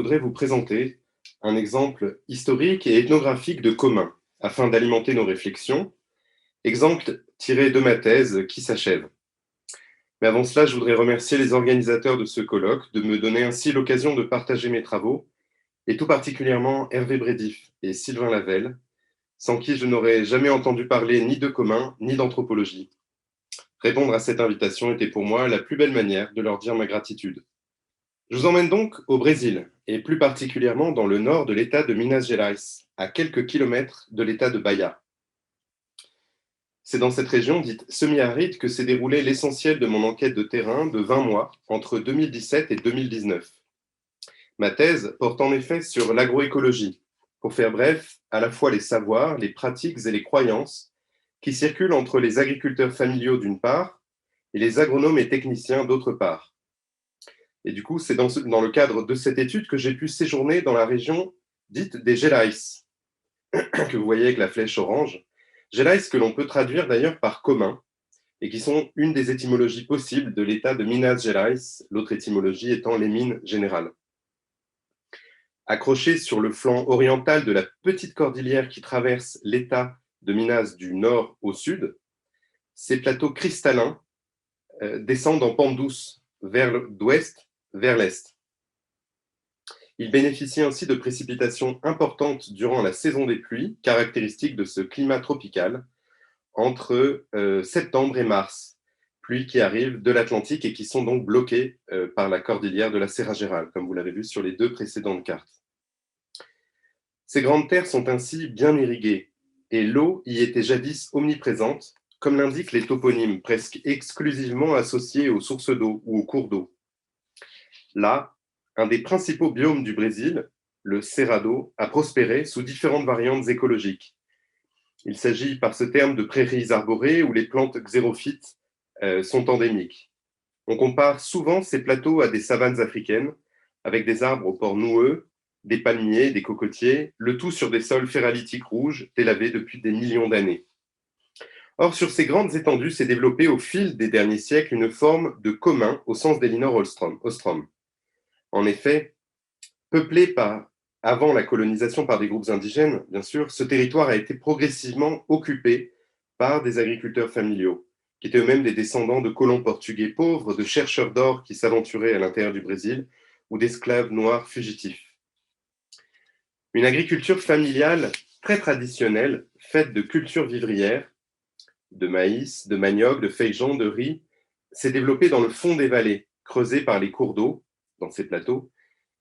voudrais vous présenter un exemple historique et ethnographique de commun, afin d'alimenter nos réflexions, exemple tiré de ma thèse qui s'achève. Mais avant cela, je voudrais remercier les organisateurs de ce colloque de me donner ainsi l'occasion de partager mes travaux, et tout particulièrement Hervé Brédif et Sylvain Lavelle, sans qui je n'aurais jamais entendu parler ni de commun, ni d'anthropologie. Répondre à cette invitation était pour moi la plus belle manière de leur dire ma gratitude. Je vous emmène donc au Brésil, et plus particulièrement dans le nord de l'État de Minas Gerais, à quelques kilomètres de l'État de Bahia. C'est dans cette région dite semi-aride que s'est déroulé l'essentiel de mon enquête de terrain de 20 mois, entre 2017 et 2019. Ma thèse porte en effet sur l'agroécologie, pour faire bref, à la fois les savoirs, les pratiques et les croyances qui circulent entre les agriculteurs familiaux d'une part et les agronomes et techniciens d'autre part. Et du coup, c'est dans le cadre de cette étude que j'ai pu séjourner dans la région dite des Gerais, que vous voyez avec la flèche orange. Gerais que l'on peut traduire d'ailleurs par commun, et qui sont une des étymologies possibles de l'état de Minas Gerais, l'autre étymologie étant les mines générales. Accrochés sur le flanc oriental de la petite cordillère qui traverse l'état de Minas du nord au sud, ces plateaux cristallins descendent en pente douce d'ouest vers l'est. Ils bénéficient ainsi de précipitations importantes durant la saison des pluies, caractéristique de ce climat tropical, entre septembre et mars, pluies qui arrivent de l'Atlantique et qui sont donc bloquées par la cordillère de la Serra Geral, comme vous l'avez vu sur les deux précédentes cartes. Ces grandes terres sont ainsi bien irriguées, et l'eau y était jadis omniprésente, comme l'indiquent les toponymes presque exclusivement associés aux sources d'eau ou aux cours d'eau. Là, un des principaux biomes du Brésil, le Cerrado, a prospéré sous différentes variantes écologiques. Il s'agit par ce terme de prairies arborées où les plantes xérophytes sont endémiques. On compare souvent ces plateaux à des savanes africaines, avec des arbres aux port noueux, des palmiers, des cocotiers, le tout sur des sols ferralitiques rouges délavés depuis des millions d'années. Or, sur ces grandes étendues s'est développée au fil des derniers siècles une forme de commun au sens d'Elinor Ostrom. En effet, peuplé avant la colonisation par des groupes indigènes, bien sûr, ce territoire a été progressivement occupé par des agriculteurs familiaux, qui étaient eux-mêmes des descendants de colons portugais pauvres, de chercheurs d'or qui s'aventuraient à l'intérieur du Brésil, ou d'esclaves noirs fugitifs. Une agriculture familiale très traditionnelle, faite de cultures vivrières, de maïs, de manioc, de feijon, de riz, s'est développée dans le fond des vallées, creusées par les cours d'eau, dans ces plateaux,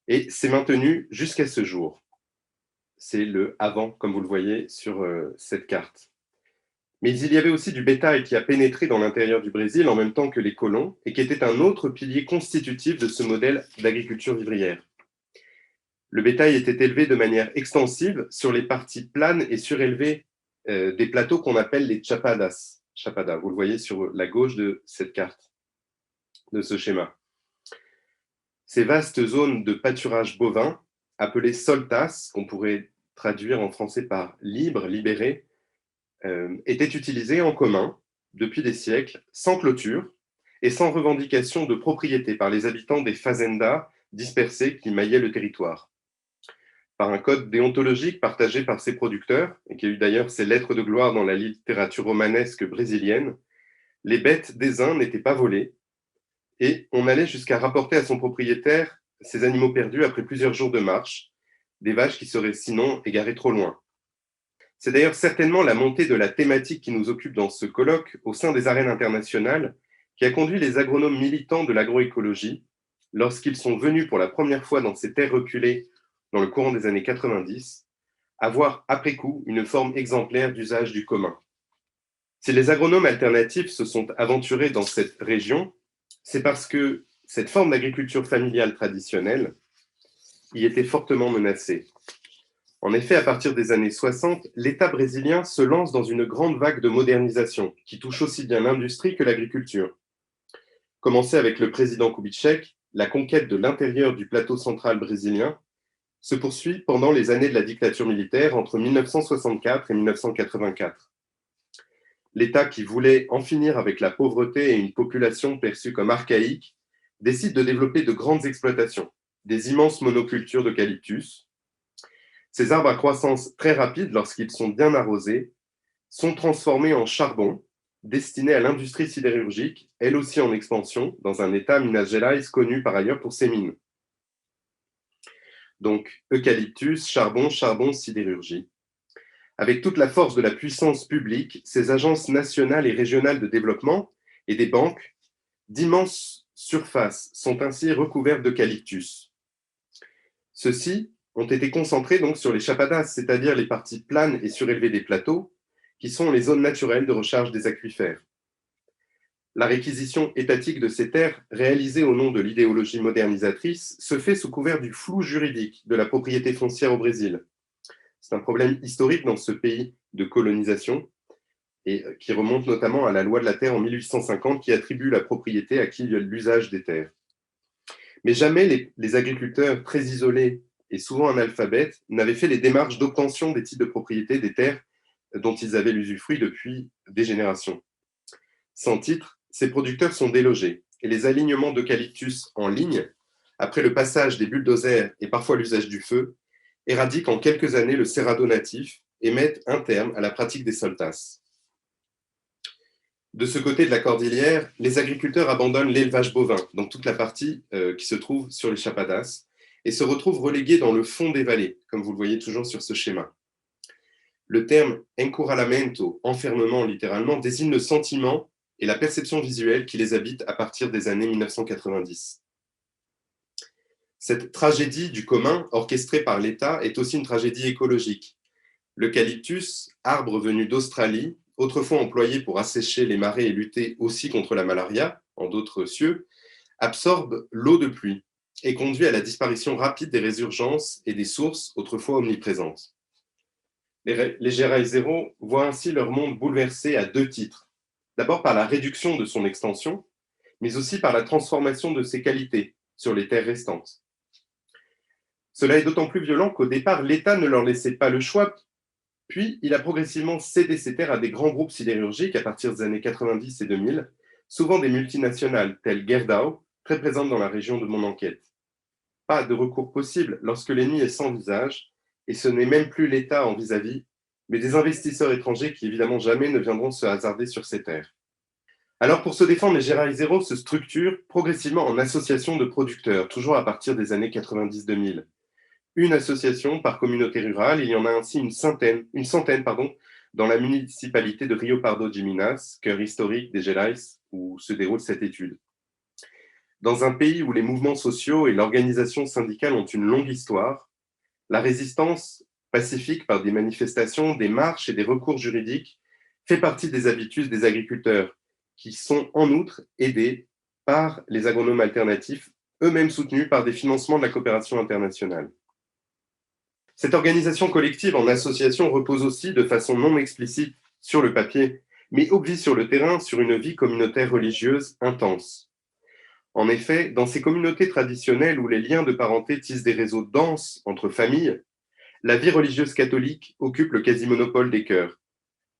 et s'est maintenue jusqu'à ce jour. C'est le avant, comme vous le voyez sur cette carte. Mais il y avait aussi du bétail qui a pénétré dans l'intérieur du Brésil en même temps que les colons, et qui était un autre pilier constitutif de ce modèle d'agriculture vivrière. Le bétail était élevé de manière extensive sur les parties planes et surélevées des plateaux qu'on appelle les chapadas. Chapada, vous le voyez sur la gauche de cette carte, de ce schéma. Ces vastes zones de pâturage bovin, appelées soltas, qu'on pourrait traduire en français par libre, libéré, étaient utilisées en commun depuis des siècles, sans clôture et sans revendication de propriété par les habitants des fazendas dispersés qui maillaient le territoire. Par un code déontologique partagé par ses producteurs, et qui a eu d'ailleurs ses lettres de gloire dans la littérature romanesque brésilienne, les bêtes des uns n'étaient pas volées, et on allait jusqu'à rapporter à son propriétaire ces animaux perdus après plusieurs jours de marche, des vaches qui seraient sinon égarées trop loin. C'est d'ailleurs certainement la montée de la thématique qui nous occupe dans ce colloque au sein des arènes internationales qui a conduit les agronomes militants de l'agroécologie, lorsqu'ils sont venus pour la première fois dans ces terres reculées dans le courant des années 90, à voir après coup une forme exemplaire d'usage du commun. Si les agronomes alternatifs se sont aventurés dans cette région, c'est parce que cette forme d'agriculture familiale traditionnelle y était fortement menacée. En effet, à partir des années 60, l'État brésilien se lance dans une grande vague de modernisation qui touche aussi bien l'industrie que l'agriculture. Commencée avec le président Kubitschek, la conquête de l'intérieur du plateau central brésilien se poursuit pendant les années de la dictature militaire entre 1964 et 1984. L'État qui voulait en finir avec la pauvreté et une population perçue comme archaïque décide de développer de grandes exploitations, des immenses monocultures d'eucalyptus. Ces arbres à croissance très rapide, lorsqu'ils sont bien arrosés, sont transformés en charbon, destiné à l'industrie sidérurgique, elle aussi en expansion, dans un état, Minas Gerais, connu par ailleurs pour ses mines. Donc, eucalyptus, charbon, charbon, sidérurgie. Avec toute la force de la puissance publique, ces agences nationales et régionales de développement et des banques, d'immenses surfaces sont ainsi recouvertes d'eucalyptus. Ceux-ci ont été concentrés donc sur les chapadas, c'est-à-dire les parties planes et surélevées des plateaux, qui sont les zones naturelles de recharge des aquifères. La réquisition étatique de ces terres, réalisée au nom de l'idéologie modernisatrice, se fait sous couvert du flou juridique de la propriété foncière au Brésil. C'est un problème historique dans ce pays de colonisation et qui remonte notamment à la loi de la terre en 1850 qui attribue la propriété à qui l'usage des terres. Mais jamais les agriculteurs très isolés et souvent analphabètes n'avaient fait les démarches d'obtention des titres de propriété des terres dont ils avaient l'usufruit depuis des générations. Sans titre, ces producteurs sont délogés et les alignements d'eucalyptus en ligne, après le passage des bulldozers et parfois l'usage du feu, éradiquent en quelques années le cerrado natif et mettent un terme à la pratique des soltas. De ce côté de la cordillère, les agriculteurs abandonnent l'élevage bovin, donc toute la partie qui se trouve sur les chapadas, et se retrouvent relégués dans le fond des vallées, comme vous le voyez toujours sur ce schéma. Le terme encurralamento, enfermement littéralement, désigne le sentiment et la perception visuelle qui les habitent à partir des années 1990. Cette tragédie du commun, orchestrée par l'État, est aussi une tragédie écologique. L'eucalyptus, arbre venu d'Australie, autrefois employé pour assécher les marais et lutter aussi contre la malaria, en d'autres cieux, absorbe l'eau de pluie et conduit à la disparition rapide des résurgences et des sources autrefois omniprésentes. Les Gerais voient ainsi leur monde bouleversé à deux titres. D'abord par la réduction de son extension, mais aussi par la transformation de ses qualités sur les terres restantes. Cela est d'autant plus violent qu'au départ, l'État ne leur laissait pas le choix, puis il a progressivement cédé ces terres à des grands groupes sidérurgiques à partir des années 90 et 2000, souvent des multinationales telles Gerdau, très présentes dans la région de mon enquête. Pas de recours possible lorsque l'ennemi est sans visage, et ce n'est même plus l'État en vis-à-vis, mais des investisseurs étrangers qui évidemment jamais ne viendront se hasarder sur ces terres. Alors pour se défendre, les Gerais se structurent progressivement en associations de producteurs, toujours à partir des années 90-2000. Une association par communauté rurale, il y en a ainsi une centaine dans la municipalité de Rio Pardo de Minas, cœur historique des Gerais, où se déroule cette étude. Dans un pays où les mouvements sociaux et l'organisation syndicale ont une longue histoire, la résistance pacifique par des manifestations, des marches et des recours juridiques fait partie des habitudes des agriculteurs, qui sont en outre aidés par les agronomes alternatifs, eux-mêmes soutenus par des financements de la coopération internationale. Cette organisation collective en association repose aussi de façon non explicite sur le papier, mais obvie sur le terrain sur une vie communautaire religieuse intense. En effet, dans ces communautés traditionnelles où les liens de parenté tissent des réseaux denses entre familles, la vie religieuse catholique occupe le quasi-monopole des chœurs,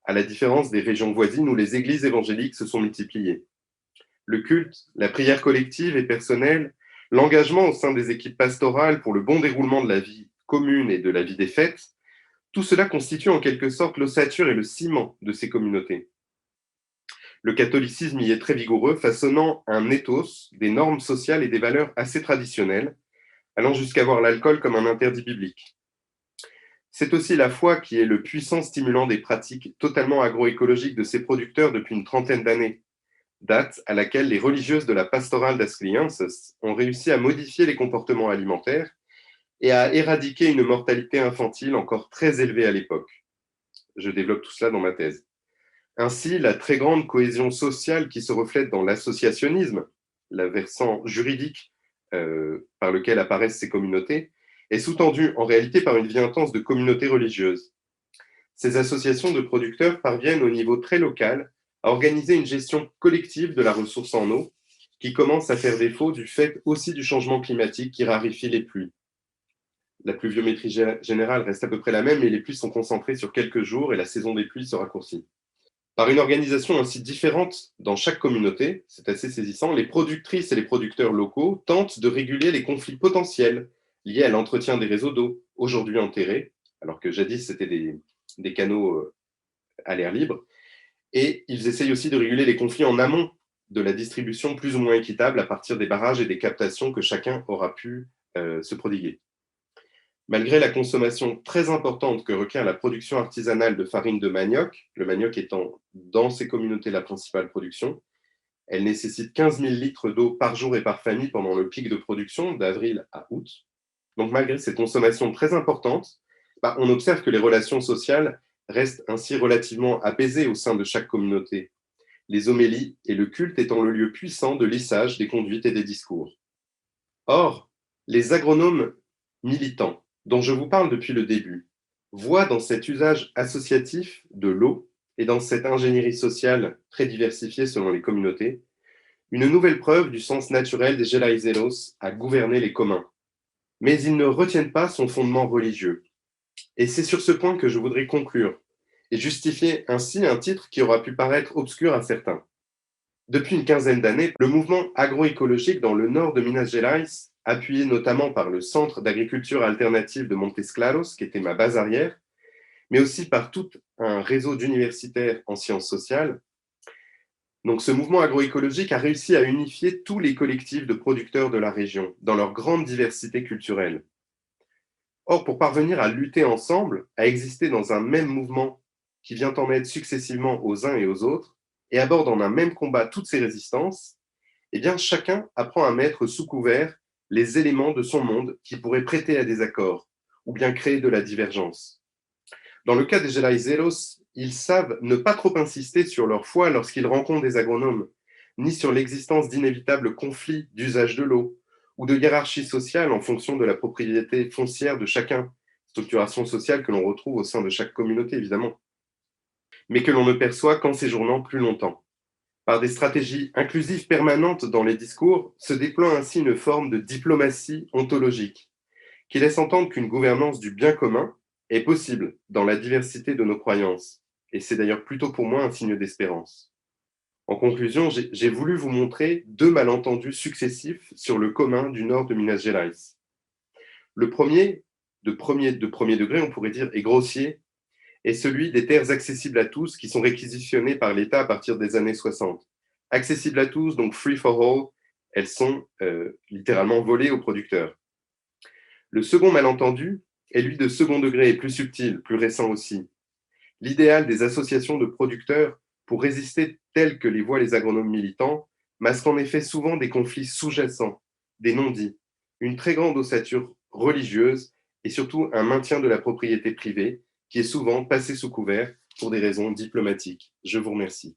à la différence des régions voisines où les églises évangéliques se sont multipliées. Le culte, la prière collective et personnelle, l'engagement au sein des équipes pastorales pour le bon déroulement de la vie commune et de la vie des fêtes, tout cela constitue en quelque sorte l'ossature et le ciment de ces communautés. Le catholicisme y est très vigoureux, façonnant un ethos, des normes sociales et des valeurs assez traditionnelles, allant jusqu'à voir l'alcool comme un interdit biblique. C'est aussi la foi qui est le puissant stimulant des pratiques totalement agroécologiques de ces producteurs depuis une trentaine d'années, date à laquelle les religieuses de la pastorale das Crianças ont réussi à modifier les comportements alimentaires et à éradiquer une mortalité infantile encore très élevée à l'époque. Je développe tout cela dans ma thèse. Ainsi, la très grande cohésion sociale qui se reflète dans l'associationnisme, le versant juridique par lequel apparaissent ces communautés, est sous-tendue en réalité par une vie intense de communautés religieuses. Ces associations de producteurs parviennent au niveau très local à organiser une gestion collective de la ressource en eau qui commence à faire défaut du fait aussi du changement climatique qui raréfie les pluies. La pluviométrie générale reste à peu près la même, mais les pluies sont concentrées sur quelques jours et la saison des pluies se raccourcit. Par une organisation ainsi différente dans chaque communauté, c'est assez saisissant, les productrices et les producteurs locaux tentent de réguler les conflits potentiels liés à l'entretien des réseaux d'eau, aujourd'hui enterrés, alors que jadis c'était des canaux à l'air libre, et ils essayent aussi de réguler les conflits en amont de la distribution plus ou moins équitable à partir des barrages et des captations que chacun aura pu se prodiguer. Malgré la consommation très importante que requiert la production artisanale de farine de manioc, le manioc étant dans ces communautés la principale production, elle nécessite 15 000 litres d'eau par jour et par famille pendant le pic de production d'avril à août. Donc malgré cette consommation très importante, on observe que les relations sociales restent ainsi relativement apaisées au sein de chaque communauté, les homélies et le culte étant le lieu puissant de lissage des conduites et des discours. Or, les agronomes militants, dont je vous parle depuis le début, voient dans cet usage associatif de l'eau et dans cette ingénierie sociale très diversifiée selon les communautés, une nouvelle preuve du sens naturel des Gelaizeros à gouverner les communs. Mais ils ne retiennent pas son fondement religieux. Et c'est sur ce point que je voudrais conclure et justifier ainsi un titre qui aura pu paraître obscur à certains. Depuis une quinzaine d'années, le mouvement agroécologique dans le nord de Minas Gerais, appuyé notamment par le Centre d'agriculture alternative de Montes Claros, qui était ma base arrière, mais aussi par tout un réseau d'universitaires en sciences sociales. Donc ce mouvement agroécologique a réussi à unifier tous les collectifs de producteurs de la région, dans leur grande diversité culturelle. Or, pour parvenir à lutter ensemble, à exister dans un même mouvement qui vient en aide successivement aux uns et aux autres, et aborde en un même combat toutes ces résistances, eh bien chacun apprend à mettre sous couvert les éléments de son monde qui pourraient prêter à des accords, ou bien créer de la divergence. Dans le cas des Gelaizeros, ils savent ne pas trop insister sur leur foi lorsqu'ils rencontrent des agronomes, ni sur l'existence d'inévitables conflits d'usage de l'eau, ou de hiérarchie sociale en fonction de la propriété foncière de chacun, structuration sociale que l'on retrouve au sein de chaque communauté évidemment, mais que l'on ne perçoit qu'en séjournant plus longtemps. Par des stratégies inclusives permanentes dans les discours, se déploie ainsi une forme de diplomatie ontologique, qui laisse entendre qu'une gouvernance du bien commun est possible dans la diversité de nos croyances, et c'est d'ailleurs plutôt pour moi un signe d'espérance. En conclusion, j'ai voulu vous montrer deux malentendus successifs sur le commun du nord de Minas Gerais. Le premier, de premier degré, on pourrait dire, est grossier, est celui des terres accessibles à tous qui sont réquisitionnées par l'État à partir des années 60. Accessibles à tous, donc free for all, elles sont littéralement volées aux producteurs. Le second malentendu est lui de second degré et plus subtil, plus récent aussi. L'idéal des associations de producteurs pour résister tel que les voient les agronomes militants masque en effet souvent des conflits sous-jacents, des non-dits, une très grande ossature religieuse et surtout un maintien de la propriété privée qui est souvent passé sous couvert pour des raisons diplomatiques. Je vous remercie.